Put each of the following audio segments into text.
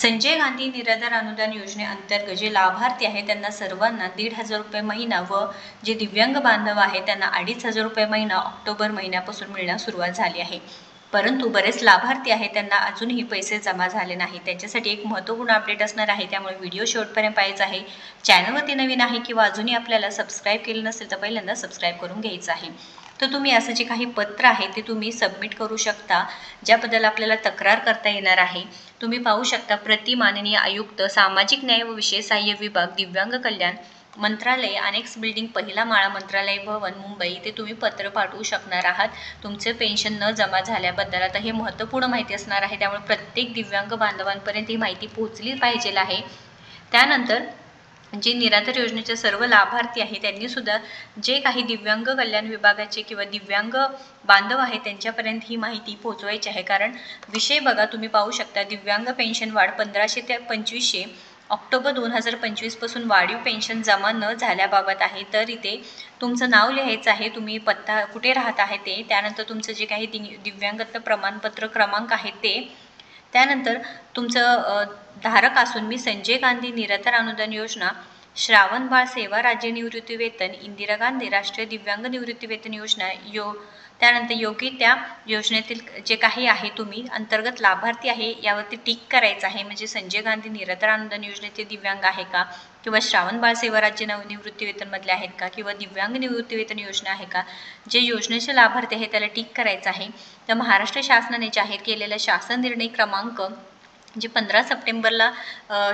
संजय गांधी निराधार अनुदान योजनेअंतर्गत जे लाभार्थी आहेत त्यांना सर्वांना 1,500 रुपये महिना व जे दिव्यांग बांधव आहेत त्यांना 2,500 रुपये महिना ऑक्टोबर महिन्यापासून मिळण्यास सुरुवात झाली आहे। परंतु बरेच लाभार्थी आहेत त्यांना अजूनही पैसे जमा झाले नाही। त्याच्यासाठी एक महत्त्वपूर्ण अपडेट असणार आहे, त्यामुळे व्हिडिओ शेवटपर्यंत पाहायचा आहे। चॅनलवरती नवीन आहे किंवा अजूनही आपल्याला सबस्क्राइब केलं नसेल तर पहिल्यांदा सबस्क्राइब करून घ्यायचं आहे। तर तुम्ही असं जे काही पत्र आहे ते तुम्ही सबमिट करू शकता, ज्याबद्दल आपल्याला तक्रार करता येणार आहे। तुम्ही पाहू शकता, प्रति माननीय आयुक्त सामाजिक न्याय व विशेष सहाय्य विभाग दिव्यांग कल्याण मंत्रालय अनेक्स बिल्डिंग पहिला माळा मंत्रालय भवन मुंबई इथे तुम्ही पत्र पाठवू शकणार आहात तुमचे पेन्शन न जमा झाल्याबद्दल। आता हे महत्त्वपूर्ण माहिती असणार आहे, त्यामुळे प्रत्येक दिव्यांग बांधवांपर्यंत ही माहिती पोहोचली पाहिजे आहे। त्यानंतर जे निराधार योजनेचे सर्व लाभार्थी आहेत त्यांनी सुद्धा जे काही दिव्यांग कल्याण विभागाचे किंवा दिव्यांग बांधव आहेत त्यांच्यापर्यंत ही माहिती पोहोचवायची आहे। कारण विषय बघा, तुम्ही पाहू शकता, दिव्यांग पेन्शन वाढ 1500 ते 2500 ऑक्टोबर 2025 पासून वाढीव पेन्शन जमा न झाल्याबाबत आहे। तर इथे तुमचं नाव लिहायचं आहे, तुम्ही पत्ता कुठे राहत आहे ते, त्यानंतर तुमचं जे काही दिव्यांगत्व प्रमाणपत्र क्रमांक आहे ते, त्यानंतर तुमचं धारक असून मी संजय गांधी निराधार अनुदान योजना, श्रावणबाळ सेवा राज्य निवृत्ती वेतन, इंदिरा गांधी राष्ट्रीय दिव्यांग निवृत्ती वेतन योजना त्यानंतर योग्य त्या योजनेतील जे काही आहे तुम्ही अंतर्गत लाभार्थी आहे यावरती टिक करायचं आहे। म्हणजे संजय गांधी निराधार अनुदान योजनेचे दिव्यांग आहे का, किंवा श्रावणबाळ सेवा राज्य निवृत्ती वेतनमधले आहेत का, किंवा दिव्यांग निवृत्ती वेतन योजना आहे का, जे योजनेचे लाभार्थी आहे त्याला टिक करायचं आहे। तर महाराष्ट्र शासनाने जाहीर केलेला शासन निर्णय क्रमांक जे 15 सप्टेंबरला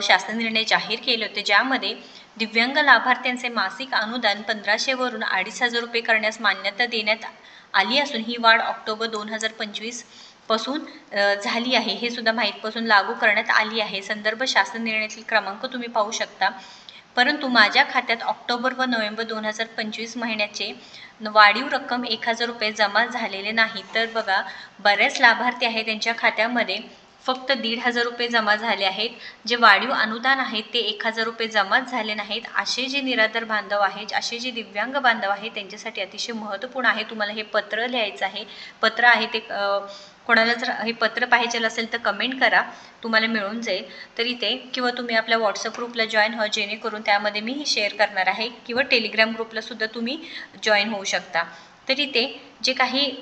शासन निर्णय जाहीर केले होते, ज्यामध्ये दिव्यांग लाभार्थ्यांचे मासिक अनुदान 1500 वरून 2,500 रुपये करण्यास मान्यता देण्यात आली असून ही वाढ ऑक्टोबर 2025 पासून झाली आहे। हे सुद्धा माहितपासून लागू करण्यात आली आहे। संदर्भ शासन निर्णयातील क्रमांक तुम्ही पाहू शकता। परंतु माझ्या खात्यात ऑक्टोबर व नोव्हेंबर 2025 महिन्याचे वाढीव रक्कम 1,000 रुपये जमा झालेले नाही। तर बघा, बरेच लाभार्थी आहेत त्यांच्या खात्यामध्ये फक्त 1,500 रुपये जमा झाले आहेत। जे वाढीव अनुदान आहेत ते 1,000 रुपये जमाच झाले नाहीत। असे जे निराधार बांधव आहेत, असे जे दिव्यांग बांधव आहेत त्यांच्यासाठी अतिशय महत्त्वपूर्ण आहे, तुम्हाला हे पत्र लिहायचं आहे। पत्र आहे ते कोणाला जर हे पत्र पाहिजे असेल तर कमेंट करा, तुम्हाला मिळून जाईल। तर इथे किंवा तुम्ही आपल्या व्हॉट्सअप ग्रुपला जॉईन व्हा, जेणेकरून त्यामध्ये मी शेअर करणार आहे, किंवा टेलिग्राम ग्रुपला सुद्धा तुम्ही जॉईन होऊ शकता। तर इथे जे काही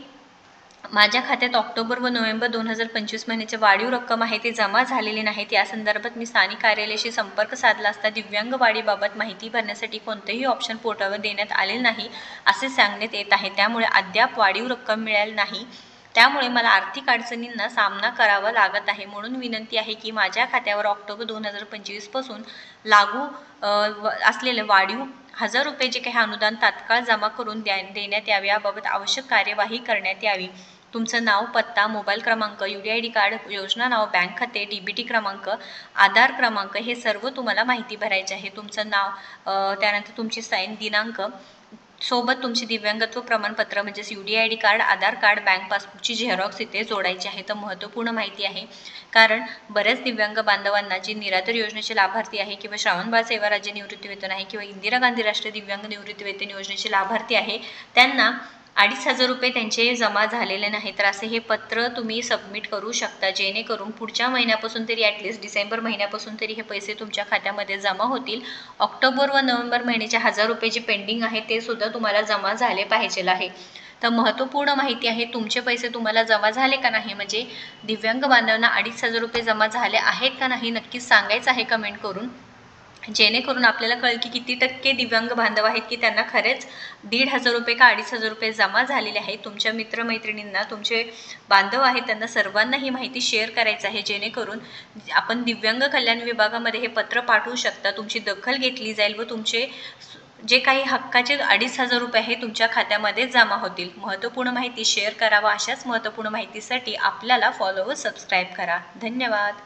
माझ्या खात्यात ऑक्टोबर व नोव्हेंबर 2025 महिन्याचे वाढीव रक्कम आहे ते जमा झालेले नाहीत। या संदर्भात मी स्थानिक कार्यालयाशी संपर्क साधला असता दिव्यांग वाढीबाबत माहिती भरण्यासाठी कोणतेही ऑप्शन पोर्टलवर देण्यात आले नाही असे सांगण्यात येत आहे। त्यामुळे अद्याप वाढीव रक्कम मिळाली नाही, त्यामुळे मला आर्थिक अडचणींना सामना करावा लागत आहे। म्हणून विनंती आहे की माझ्या खात्यावर ऑक्टोबर 2025 पासून लागू असलेले वाढीव 1,000 रुपये जे काही अनुदान तात्काळ जमा करून देण्यात यावे, याबाबत आवश्यक कार्यवाही करण्यात यावी। तुमचं नाव, पत्ता, मोबाईल क्रमांक, UDID कार्ड, योजना नाव, बँक खाते, DBT क्रमांक, आधार क्रमांक हे सर्व तुम्हाला माहिती भरायचे आहे। तुमचं नाव, त्यानंतर तुमची साईन, दिनांक सोबत तुमचे दिव्यांगत्व प्रमाणपत्र म्हणजेच UDID कार्ड, आधार कार्ड, बँक पासबुकची झेरॉक्स इथे जोडायची आहे। तर महत्त्वपूर्ण माहिती आहे, कारण बऱ्याच दिव्यांग बांधवांना जे निराधार योजनेचे लाभार्थी आहे, किंवा श्रावणबाळ सेवा राज्य निवृत्ती वेतन आहे, किंवा इंदिरा गांधी राष्ट्रीय दिव्यांग निवृत्ती वेतन योजनेचे लाभार्थी आहे, त्यांना 2,500 रुपये त्यांचे जमा झालेले नाही। तर असे हे पत्र तुम्ही सबमिट करू शकता, जेणेकरून पुढच्या महिन्यापासून तरी ॲटलिस्ट डिसेंबर महिन्यापासून तरी हे पैसे तुमच्या खात्यामध्ये जमा होतील। ऑक्टोबर व नोव्हेंबर महिन्याचे 1,000 रुपये जे पेंडिंग आहे ते सुद्धा तुम्हाला जमा झाले पाहिजे आहे। तर महत्त्वपूर्ण माहिती आहे, तुमचे पैसे तुम्हाला जमा झाले का नाही, म्हणजे दिव्यांग बांधवांना 2,500 रुपये जमा झाले आहेत का नाही नक्कीच सांगायचं आहे कमेंट करून, जेणेकरून आपल्याला कळेल की किती टक्के दिव्यांग बांधव आहेत की त्यांना खरेच 1,500 रुपये का 2,500 रुपये जमा झालेले आहेत। तुमच्या मित्रमैत्रिणींना, तुमचे बांधव आहेत त्यांना सर्वांना ही माहिती शेअर करायचं आहे, जेणेकरून आपण दिव्यांग कल्याण विभागामध्ये हे पत्र पाठवू शकता, तुमची दखल घेतली जाईल व तुमचे जे काही हक्काचे 2,500 रुपये आहे तुमच्या खात्यामध्ये जमा होतील। महत्त्वपूर्ण माहिती शेअर करा व अशाच महत्त्वपूर्ण माहितीसाठी आपल्याला फॉलो व सबस्क्राईब करा। धन्यवाद।